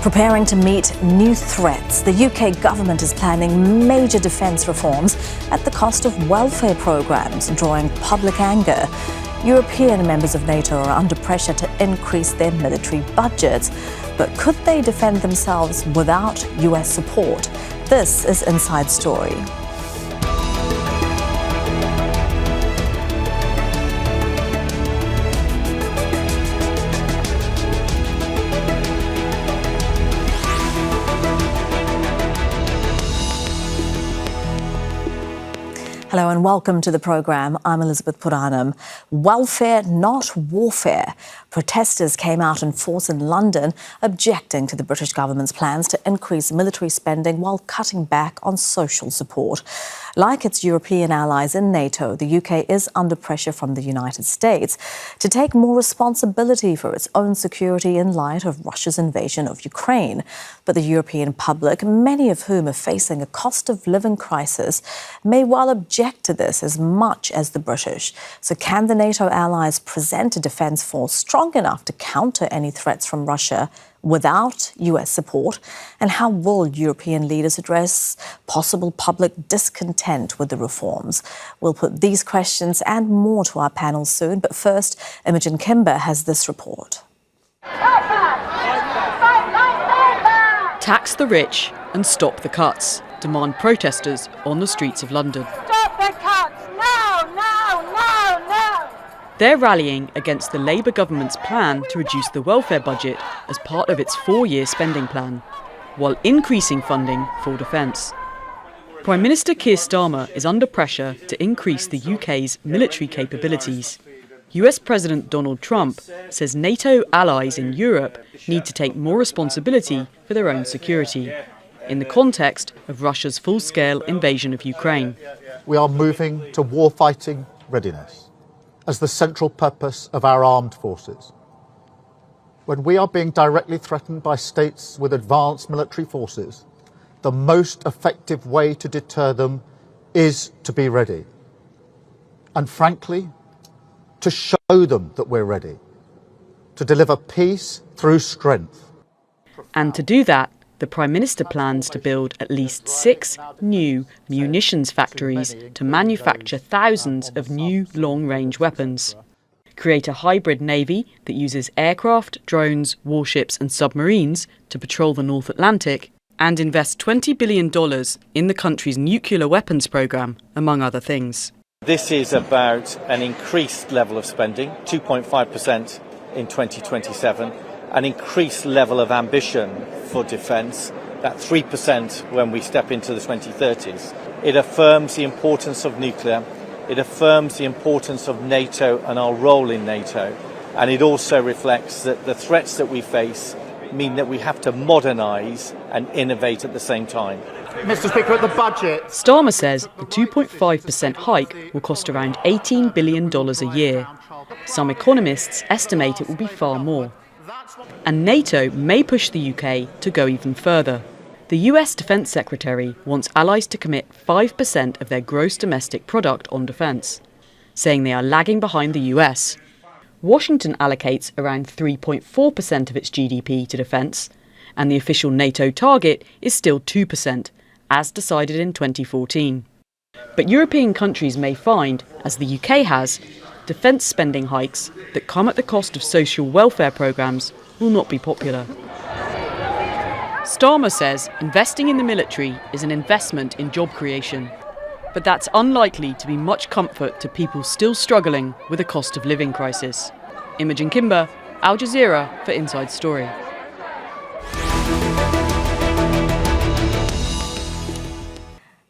Preparing to meet new threats, the UK government is planning major defence reforms at the cost of welfare programmes, drawing public anger. European members of NATO are under pressure to increase their military budgets. But could they defend themselves without US support? This is Inside Story. Hello and welcome to the programme. I'm Elizabeth Puranam. Welfare, not warfare. Protesters came out in force in London objecting to the British government's plans to increase military spending while cutting back on social support. Like its European allies in NATO, the UK is under pressure from the United States to take more responsibility for its own security in light of Russia's invasion of Ukraine. But the European public, many of whom are facing a cost of living crisis, may well object to this as much as the British. So can the NATO allies present a defence force strong enough to counter any threats from Russia without US support? And how will European leaders address possible public discontent with the reforms? We'll put these questions and more to our panel soon. But first, Imogen Kimber has this report. Tax the rich and stop the cuts, demand protesters on the streets of London. Stop the cuts! No, no, no, no! They're rallying against the Labour government's plan to reduce the welfare budget as part of its 4-year spending plan, while increasing funding for defence. Prime Minister Keir Starmer is under pressure to increase the UK's military capabilities. US President Donald Trump says NATO allies in Europe need to take more responsibility for their own security, in the context of Russia's full-scale invasion of Ukraine. We are moving to war-fighting readiness as the central purpose of our armed forces. When we are being directly threatened by states with advanced military forces, the most effective way to deter them is to be ready. And frankly, to show them that we're ready, to deliver peace through strength. And to do that, the Prime Minister plans to build at least 6 new munitions factories to manufacture thousands of new long-range weapons, create a hybrid navy that uses aircraft, drones, warships and submarines to patrol the North Atlantic, and invest $20 billion in the country's nuclear weapons programme, among other things. This is about an increased level of spending, 2.5% in 2027, an increased level of ambition for defence, that 3% when we step into the 2030s. It affirms the importance of nuclear, it affirms the importance of NATO and our role in NATO, and it also reflects that the threats that we face mean that we have to modernise and innovate at the same time. Mr. Speaker, at the budget. Starmer says the 2.5% hike will cost around $18 billion a year. Some economists estimate it will be far more. And NATO may push the UK to go even further. The US Defence Secretary wants allies to commit 5% of their gross domestic product on defence, saying they are lagging behind the US. Washington allocates around 3.4% of its GDP to defence, and the official NATO target is still 2%, as decided in 2014. But European countries may find, as the UK has, defence spending hikes that come at the cost of social welfare programmes will not be popular. Starmer says investing in the military is an investment in job creation, but that's unlikely to be much comfort to people still struggling with a cost of living crisis. Imogen Kimber, Al Jazeera for Inside Story.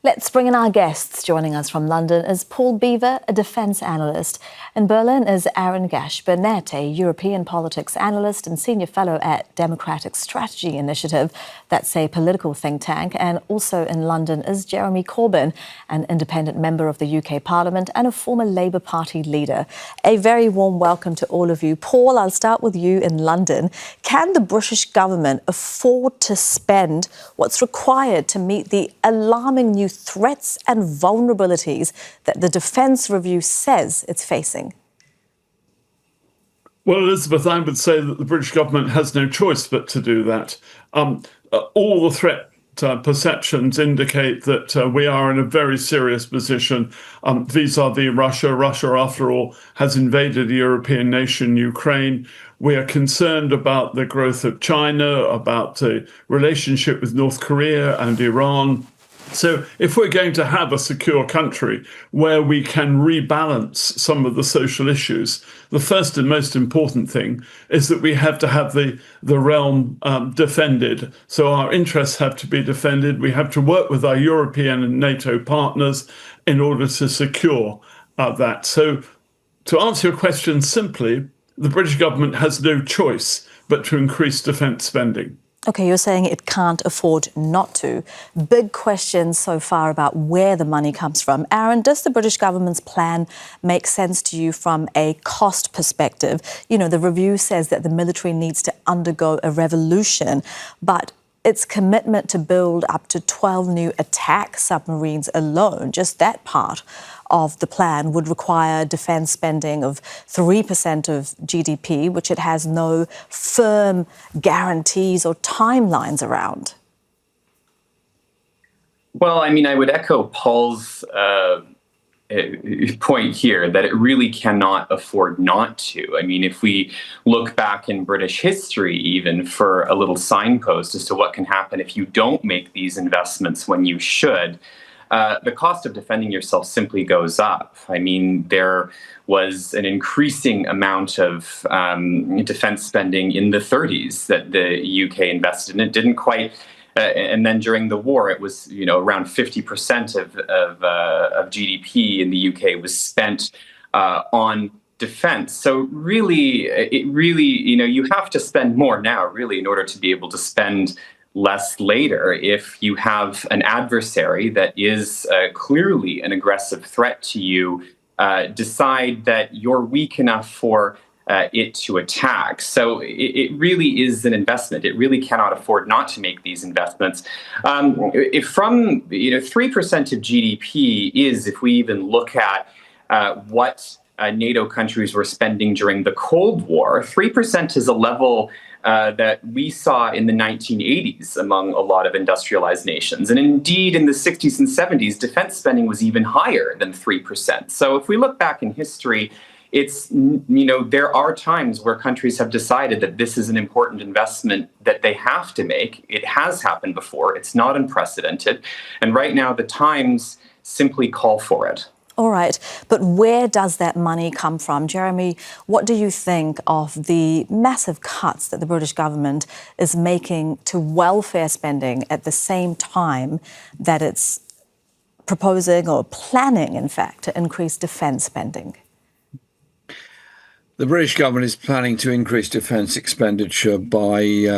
Let's bring in our guests. Joining us from London is Paul Beaver, a defence analyst. In Berlin is Gasch Burnett, a European politics analyst and senior fellow at Democratic Strategy Initiative. That's a political think tank. And also in London is Jeremy Corbyn, an independent member of the UK Parliament and a former Labour Party leader. A very warm welcome to all of you. Paul, I'll start with you in London. Can the British government afford to spend what's required to meet the alarming new threats and vulnerabilities that the Defence Review says it's facing? Well, Elizabeth, I would say that the British government has no choice but to do that. All the threat perceptions indicate that we are in a very serious position vis-à-vis Russia. Russia, after all, has invaded a European nation, Ukraine. We are concerned about the growth of China, about the relationship with North Korea and Iran. So if we're going to have a secure country where we can rebalance some of the social issues, the first and most important thing is that we have to have the realm defended. So our interests have to be defended. We have to work with our European and NATO partners in order to secure that. So to answer your question simply, the British government has no choice but to increase defence spending. OK, you're saying it can't afford not to. Big questions so far about where the money comes from. Aaron, does the British government's plan make sense to you from a cost perspective? You know, the review says that the military needs to undergo a revolution, but its commitment to build up to 12 new attack submarines alone, just that part of the plan, would require defence spending of 3% of GDP, which it has no firm guarantees or timelines around. Well, I mean, I would echo Paul's point here that it really cannot afford not to. I mean, if we look back in British history, even for a little signpost as to what can happen if you don't make these investments when you should, the cost of defending yourself simply goes up. I mean, there was an increasing amount of defense spending in the 30s that the UK invested in. It didn't quite. And then during the war, it was, you know, around 50% of GDP in the UK was spent on defense. So really, you know, you have to spend more now, really, in order to be able to spend less later if you have an adversary that is clearly an aggressive threat to you, decide that you're weak enough for it to attack. So it really is an investment. It really cannot afford not to make these investments. If from 3% of GDP is, if we even look at what NATO countries were spending during the Cold War, 3% is a level that we saw in the 1980s among a lot of industrialized nations. And indeed, in the 60s and 70s, defense spending was even higher than 3%. So if we look back in history, it's, you know, there are times where countries have decided that this is an important investment that they have to make. It has happened before. It's not unprecedented. And right now, the times simply call for it. All right, but where does that money come from? Jeremy, what do you think of the massive cuts that the British government is making to welfare spending at the same time that it's proposing or planning, in fact, to increase defence spending? The British government is planning to increase defence expenditure by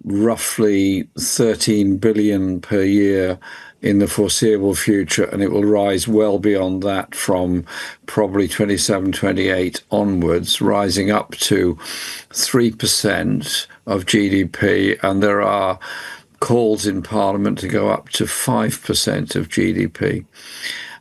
roughly 13 billion per year in the foreseeable future, and it will rise well beyond that from probably 27, 28 onwards, rising up to 3% of GDP, and there are calls in Parliament to go up to 5% of GDP.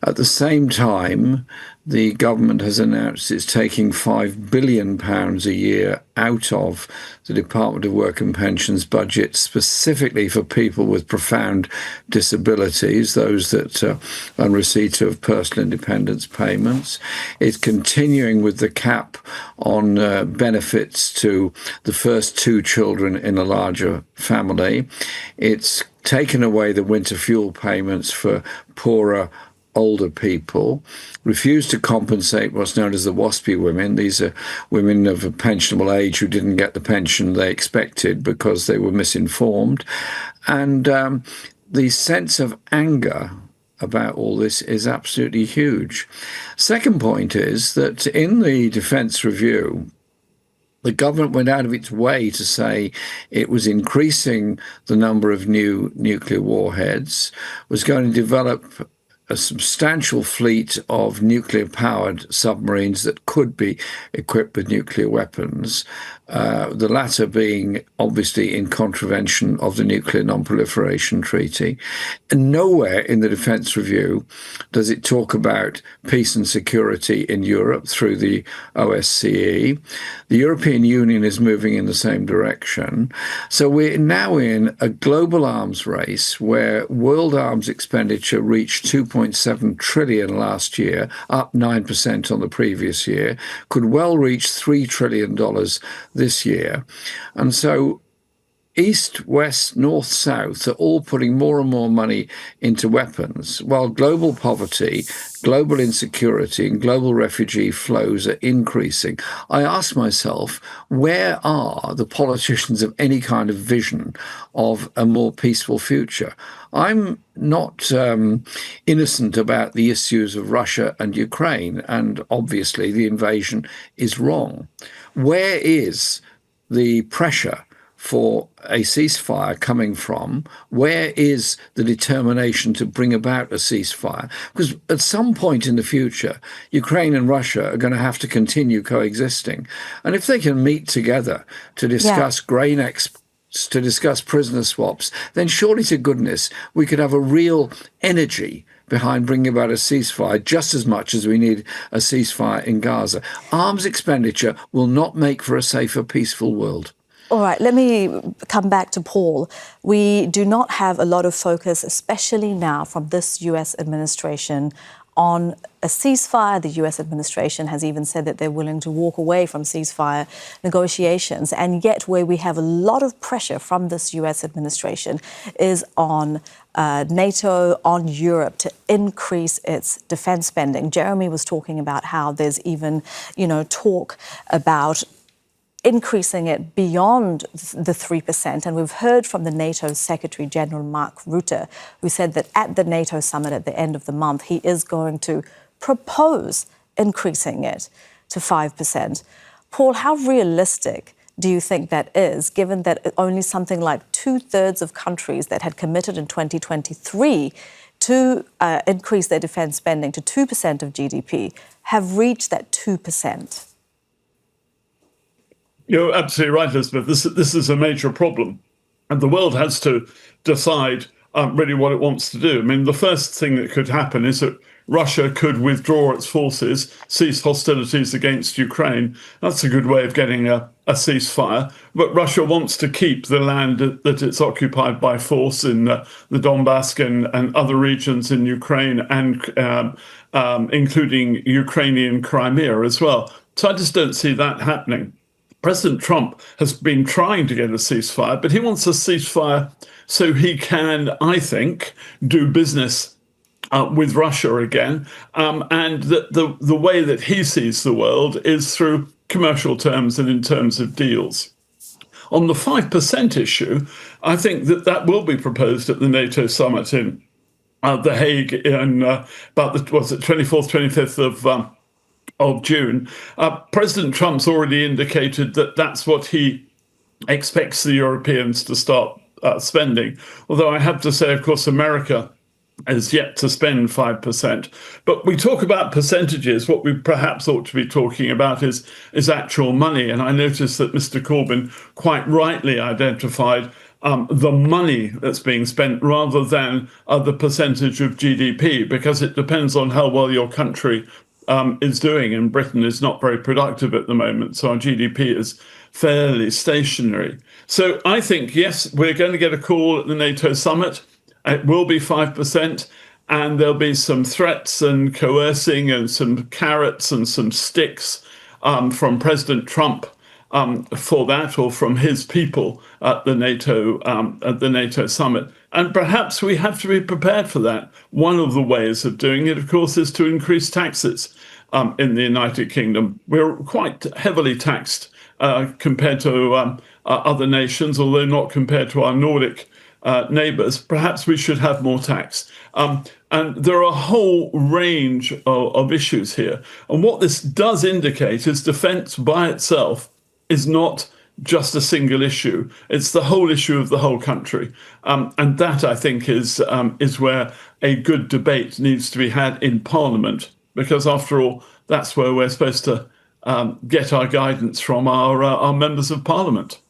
At the same time, the government has announced it's taking £5 billion a year out of the Department of Work and Pensions budget, specifically for people with profound disabilities, those that are on receipt of personal independence payments. It's continuing with the cap on benefits to the first two children in a larger family. It's taken away the winter fuel payments for poorer older people, refused to compensate what's known as the WASPy women. These are women of a pensionable age who didn't get the pension they expected because they were misinformed. And the sense of anger about all this is absolutely huge. Second point is that in the Defence Review, the government went out of its way to say it was increasing the number of new nuclear warheads, was going to develop a substantial fleet of nuclear-powered submarines that could be equipped with nuclear weapons, the latter being obviously in contravention of the Nuclear Non-Proliferation Treaty. And nowhere in the Defence Review does it talk about peace and security in Europe through the OSCE. The European Union is moving in the same direction. So we're now in a global arms race where world arms expenditure reached 2.7 trillion last year, up 9% on the previous year, could well reach $3 trillion this year. And so East, West, North, South are all putting more and more money into weapons, while global poverty, global insecurity, and global refugee flows are increasing. I ask myself, where are the politicians of any kind of vision of a more peaceful future? I'm not innocent about the issues of Russia and Ukraine, and obviously the invasion is wrong. Where is the pressure for a ceasefire coming from? Where is the determination to bring about a ceasefire? Because at some point in the future, Ukraine and Russia are going to have to continue coexisting. And if they can meet together to discuss grain exports, to discuss prisoner swaps, then surely to goodness we could have a real energy behind bringing about a ceasefire, just as much as we need a ceasefire in Gaza. Arms expenditure will not make for a safer, peaceful world. All right, let me come back to Paul. We do not have a lot of focus, especially now from this US administration, on a ceasefire. The US administration has even said that they're willing to walk away from ceasefire negotiations. And yet where we have a lot of pressure from this US administration is on NATO, on Europe to increase its defense spending. Jeremy was talking about how there's even, talk about increasing it beyond the 3%. And we've heard from the NATO Secretary General Mark Rutte, who said that at the NATO summit at the end of the month, he is going to propose increasing it to 5%. Paul, how realistic do you think that is, given that only something like 2/3 of countries that had committed in 2023 to increase their defence spending to 2% of GDP have reached that 2%? You're absolutely right, Elizabeth. This is a major problem. And the world has to decide really what it wants to do. I mean, the first thing that could happen is that Russia could withdraw its forces, cease hostilities against Ukraine. That's a good way of getting a ceasefire. But Russia wants to keep the land that it's occupied by force in the Donbass and other regions in Ukraine, and including Ukrainian Crimea as well. So I just don't see that happening. President Trump has been trying to get a ceasefire, but he wants a ceasefire so he can, I think, do business with Russia again. And the way that he sees the world is through commercial terms and in terms of deals. On the 5% issue, I think that will be proposed at the NATO summit in The Hague in about the 24th, 25th of June. President Trump's already indicated that that's what he expects the Europeans to start spending. Although I have to say, of course, America is yet to spend 5%. But we talk about percentages. What we perhaps ought to be talking about is actual money. And I noticed that Mr. Corbyn quite rightly identified the money that's being spent rather than the percentage of GDP, because it depends on how well your country is doing. And Britain is not very productive at the moment, so our GDP is fairly stationary. So I think, yes, we're going to get a call at the NATO summit. It will be 5%, and there'll be some threats and coercing and some carrots and some sticks from President Trump for that, or from his people at the NATO summit. And perhaps we have to be prepared for that. One of the ways of doing it, of course, is to increase taxes in the United Kingdom. We're quite heavily taxed compared to other nations, although not compared to our Nordic neighbours. Perhaps we should have more tax. And there are a whole range of issues here. And what this does indicate is defence by itself is not just a single issue. It's the whole issue of the whole country. And that, I think, is where a good debate needs to be had in Parliament, because after all, that's where we're supposed to get our guidance from our members of parliament.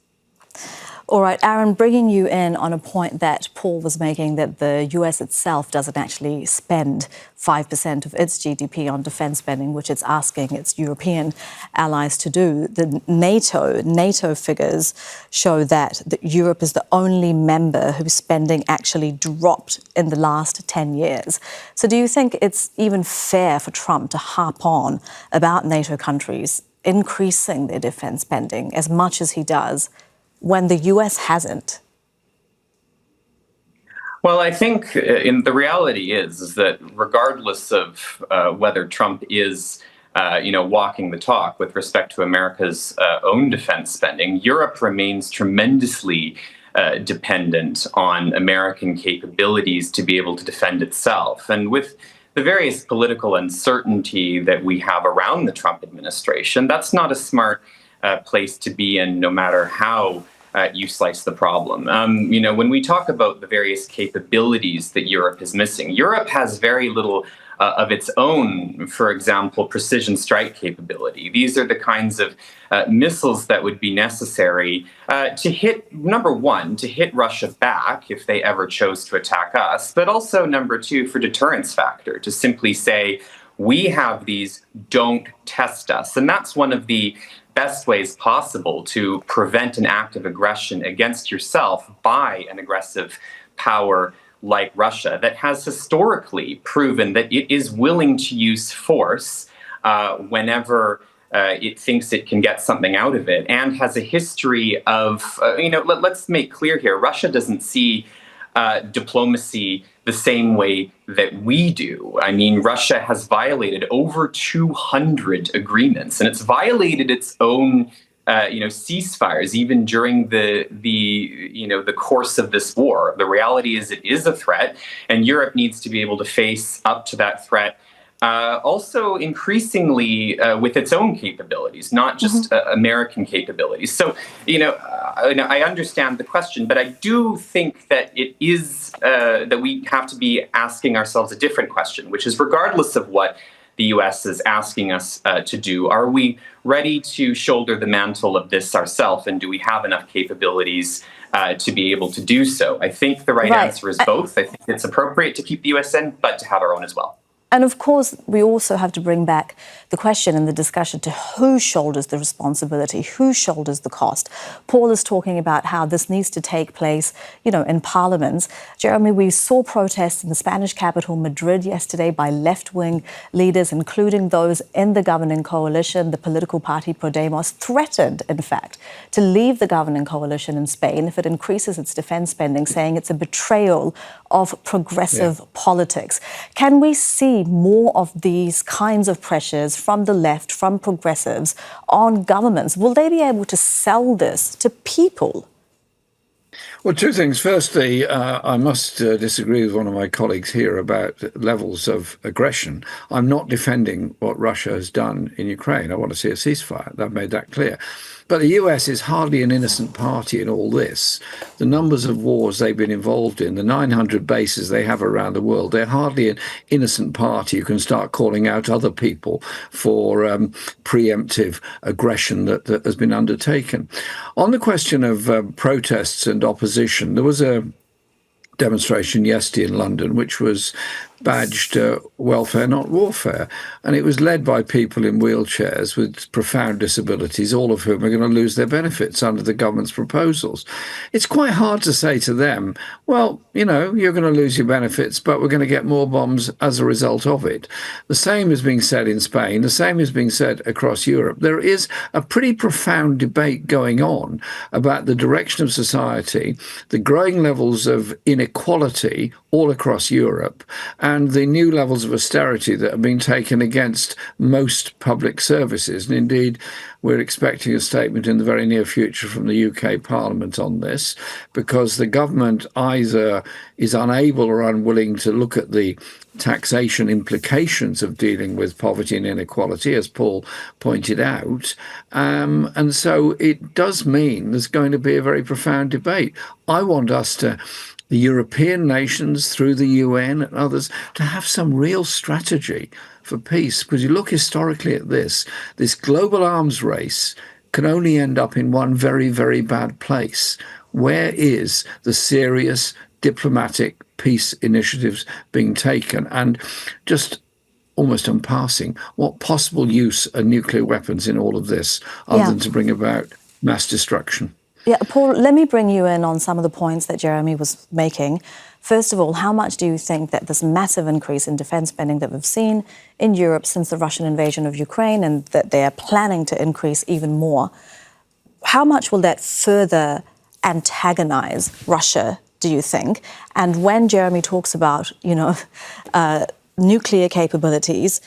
All right, Aaron, bringing you in on a point that Paul was making, that the US itself doesn't actually spend 5% of its GDP on defence spending, which it's asking its European allies to do. The NATO figures show that Europe is the only member whose spending actually dropped in the last 10 years. So do you think it's even fair for Trump to harp on about NATO countries increasing their defence spending as much as he does, when the US hasn't? Well, I think the reality is that regardless of whether Trump is, walking the talk with respect to America's own defense spending, Europe remains tremendously dependent on American capabilities to be able to defend itself. And with the various political uncertainty that we have around the Trump administration, that's not a smart place to be in, no matter how you slice the problem. When we talk about the various capabilities that Europe is missing, Europe has very little of its own, for example, precision strike capability. These are the kinds of missiles that would be necessary to hit, number one, to hit Russia back if they ever chose to attack us, but also, number two, for deterrence factor, to simply say, we have these, don't test us. And that's one of the best ways possible to prevent an act of aggression against yourself by an aggressive power like Russia that has historically proven that it is willing to use force whenever it thinks it can get something out of it, and has a history of, let's make clear here, Russia doesn't see diplomacy the same way that we do. I mean, Russia has violated over 200 agreements, and it's violated its own, ceasefires even during the course of this war. The reality is it is a threat, and Europe needs to be able to face up to that threat. Also increasingly with its own capabilities, not just American capabilities. So, I understand the question, but I do think that it is that we have to be asking ourselves a different question, which is, regardless of what the U.S. is asking us to do, are we ready to shoulder the mantle of this ourselves, and do we have enough capabilities to be able to do so? I think the right answer is both. I think it's appropriate to keep the U.S. in, but to have our own as well. And of course, we also have to bring back the question in the discussion to who shoulders the responsibility, who shoulders the cost. Paul is talking about how this needs to take place, in parliaments. Jeremy, we saw protests in the Spanish capital, Madrid, yesterday by left-wing leaders, including those in the governing coalition. The political party Podemos threatened, in fact, to leave the governing coalition in Spain if it increases its defence spending, saying it's a betrayal of progressive politics. Can we see more of these kinds of pressures from the left, from progressives, on governments? Will they be able to sell this to people? Well, two things. Firstly, I must disagree with one of my colleagues here about levels of aggression. I'm not defending what Russia has done in Ukraine. I want to see a ceasefire. I've made that clear. But the US is hardly an innocent party in all this. The numbers of wars they've been involved in, the 900 bases they have around the world, they're hardly an innocent party who can start calling out other people for preemptive aggression that has been undertaken. On the question of protests and opposition, there was a demonstration yesterday in London which was badged welfare, not warfare. And it was led by people in wheelchairs with profound disabilities, all of whom are going to lose their benefits under the government's proposals. It's quite hard to say to them, well, you're going to lose your benefits, but we're going to get more bombs as a result of it. The same is being said in Spain. The same is being said across Europe. There is a pretty profound debate going on about the direction of society, the growing levels of inequality all across Europe, and the new levels of austerity that have been taken against most public services. And indeed, we're expecting a statement in the very near future from the UK Parliament on this, because the government either is unable or unwilling to look at the taxation implications of dealing with poverty and inequality, as Paul pointed out. And so it does mean there's going to be a very profound debate. I want us to the European nations through the UN and others to have some real strategy for peace. Because you look historically at this global arms race can only end up in one very, very bad place. Where is the serious diplomatic peace initiatives being taken? And just almost in passing, what possible use are nuclear weapons in all of this, other than to bring about mass destruction? Yeah, Paul, let me bring you in on some of the points that Jeremy was making. First of all, how much do you think that this massive increase in defence spending that we've seen in Europe since the Russian invasion of Ukraine, and that they are planning to increase even more, how much will that further antagonise Russia, do you think? And when Jeremy talks about, nuclear capabilities,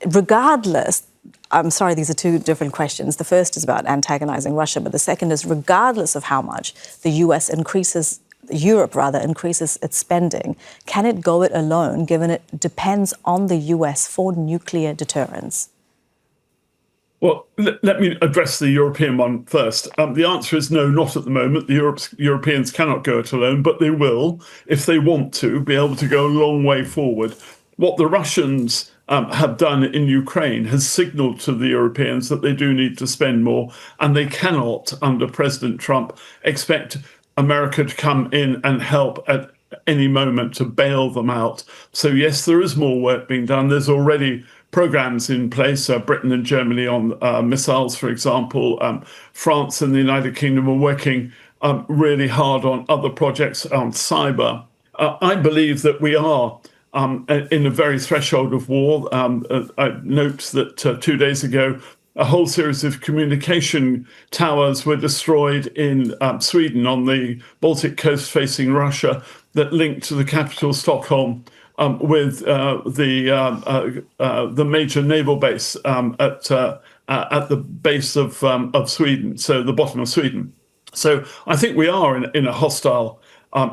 regardless, I'm sorry, these are two different questions. The first is about antagonizing Russia, but the second is regardless of how much the Europe increases its spending, can it go it alone, given it depends on the US for nuclear deterrence? Well, let me address the European one first. The answer is no, not at the moment. The Europeans cannot go it alone, but they will, if they want to, be able to go a long way forward. What the Russians have done in Ukraine has signaled to the Europeans that they do need to spend more, and they cannot, under President Trump, expect America to come in and help at any moment to bail them out. So yes, there is more work being done. There's already programs in place, Britain and Germany on missiles, for example. France and the United Kingdom are working really hard on other projects on cyber. I believe that we are in the very threshold of war. I note that 2 days ago, a whole series of communication towers were destroyed in Sweden on the Baltic coast facing Russia that linked to the capital, Stockholm, with the major naval base at the base of Sweden, so the bottom of Sweden. So I think we are in a hostile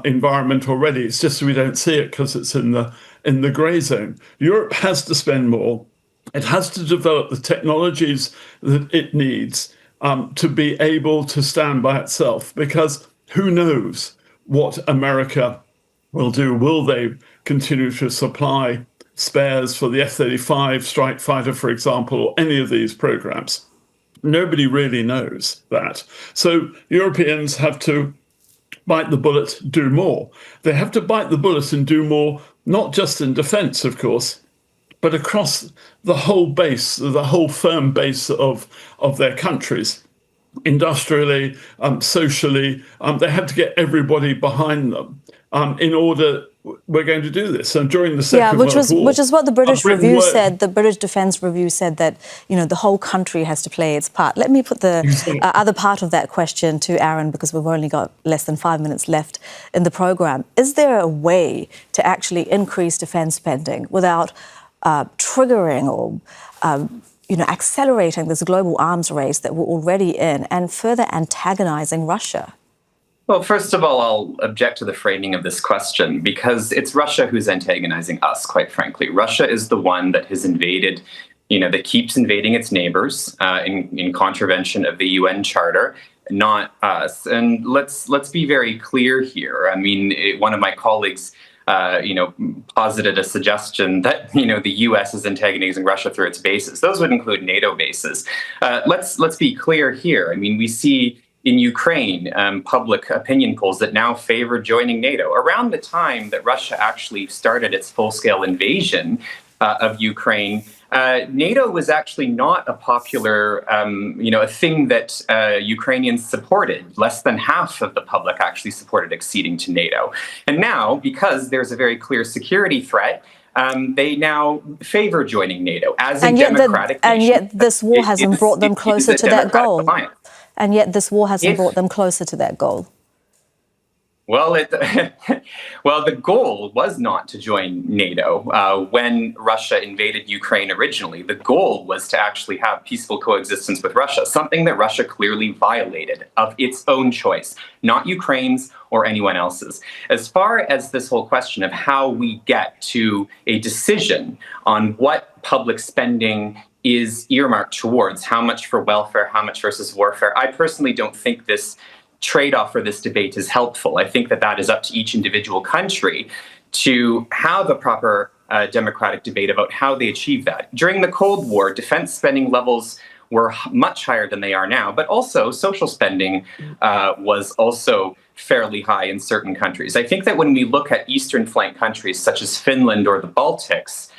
environment already. It's just we don't see it because it's in the grey zone. Europe has to spend more. It has to develop the technologies that it needs to be able to stand by itself, because who knows what America will do. Will they continue to supply spares for the F-35 strike fighter, for example, or any of these programs? Nobody really knows that. So Europeans have to bite the bullet, do more. They have to bite the bullet and do more, not just in defence, of course, but across the whole base, the whole firm base of their countries. Industrially, socially, they have to get everybody behind them in order we're going to do this. And during the Second World War, which is what the British Review said. The British Defence Review said that the whole country has to play its part. Let me put the other part of that question to Aaron, because we've only got less than 5 minutes left in the programme. Is there a way to actually increase defence spending without triggering or accelerating this global arms race that we're already in and further antagonising Russia? Well, first of all, I'll object to the framing of this question, because it's Russia who's antagonizing us, quite frankly. Russia is the one that has invaded, that keeps invading its neighbors in contravention of the UN Charter, not us. And let's be very clear here. I mean, one of my colleagues posited a suggestion that, the U.S. is antagonizing Russia through its bases. Those would include NATO bases. Let's be clear here. I mean, we see in Ukraine public opinion polls that now favor joining NATO. Around the time that Russia actually started its full-scale invasion of Ukraine, NATO was actually not a popular, a thing that Ukrainians supported. Less than half of the public actually supported acceding to NATO. And now, because there's a very clear security threat, they now favor joining NATO as a democratic nation. And yet this war hasn't brought them closer to that goal. And yet this war hasn't brought them closer to that goal. Well, the goal was not to join NATO. When Russia invaded Ukraine originally, the goal was to actually have peaceful coexistence with Russia, something that Russia clearly violated of its own choice, not Ukraine's or anyone else's. As far as this whole question of how we get to a decision on what public spending is earmarked towards, how much for welfare, how much versus warfare, I personally don't think this trade-off for this debate is helpful. I think that that is up to each individual country to have a proper democratic debate about how they achieve that. During the Cold War, defense spending levels were much higher than they are now, but also social spending was also fairly high in certain countries. I think that when we look at Eastern flank countries such as Finland or the Baltics,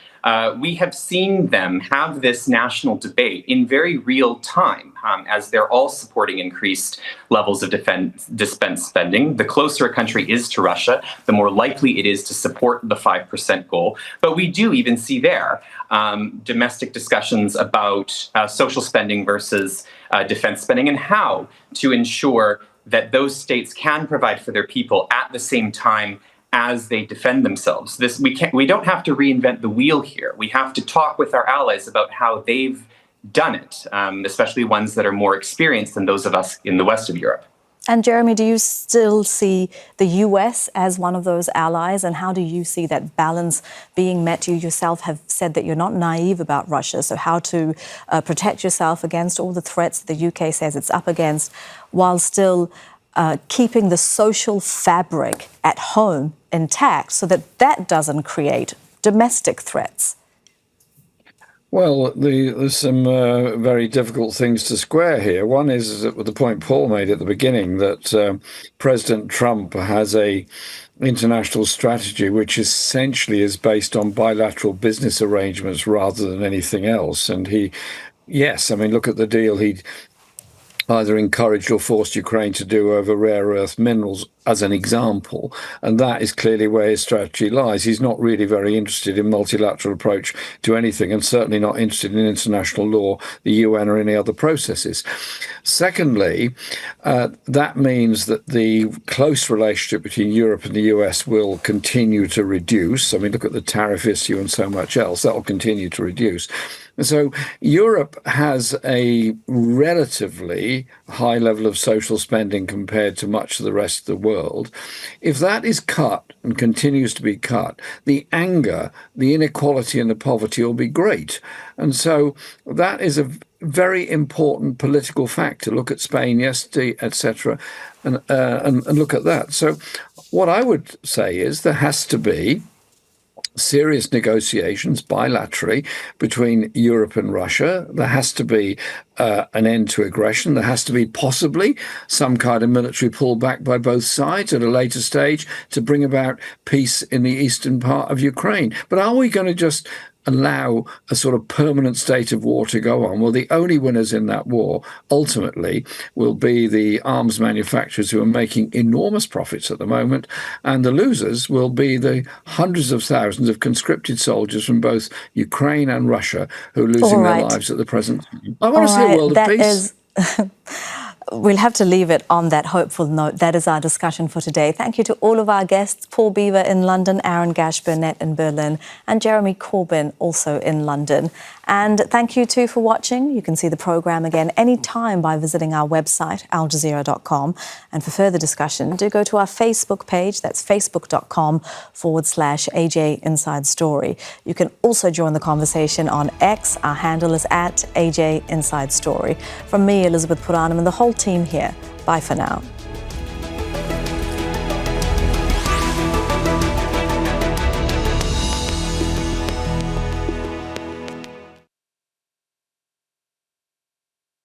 we have seen them have this national debate in very real time as they're all supporting increased levels of defense spending. The closer a country is to Russia, the more likely it is to support the 5% goal. But we do even see there domestic discussions about social spending versus defense spending and how to ensure that those states can provide for their people at the same time as they defend themselves. We don't have to reinvent the wheel here. We have to talk with our allies about how they've done it, especially ones that are more experienced than those of us in the west of Europe. And Jeremy, do you still see the US as one of those allies? And how do you see that balance being met? You yourself have said that you're not naive about Russia. So how to protect yourself against all the threats the UK says it's up against, while still keeping the social fabric at home intact so that that doesn't create domestic threats? Well, there's some very difficult things to square here. One is that the point Paul made at the beginning, that President Trump has a international strategy which essentially is based on bilateral business arrangements rather than anything else. And look at the deal he either encouraged or forced Ukraine to do over rare earth minerals as an example. And that is clearly where his strategy lies. He's not really very interested in multilateral approach to anything, and certainly not interested in international law, the UN, or any other processes. Secondly, that means that the close relationship between Europe and the US will continue to reduce. I mean, look at the tariff issue and so much else. That will continue to reduce. And so Europe has a relatively high level of social spending compared to much of the rest of the world. If that is cut and continues to be cut, the anger, the inequality and the poverty will be great. And so that is a very important political factor. Look at Spain yesterday, etc., and look at that. So what I would say is there has to be serious negotiations bilaterally between Europe and Russia. There has to be an end to aggression. There has to be possibly some kind of military pullback by both sides at a later stage to bring about peace in the eastern part of Ukraine. But are we going to just allow a sort of permanent state of war to go on? Well, the only winners in that war ultimately will be the arms manufacturers, who are making enormous profits at the moment, and the losers will be the hundreds of thousands of conscripted soldiers from both Ukraine and Russia who are losing their lives at the present time. I want to see a world of peace. We'll have to leave it on that hopeful note. That is our discussion for today. Thank you to all of our guests, Paul Beaver in London, Aaron Gasch Burnett in Berlin, and Jeremy Corbyn also in London. And thank you too for watching. You can see the programme again anytime by visiting our website, aljazeera.com. And for further discussion, do go to our Facebook page. That's facebook.com/AJ Inside Story. You can also join the conversation on X. Our handle is @AJ Inside Story. From me, Elizabeth Puranam, and the whole team here. Bye for now.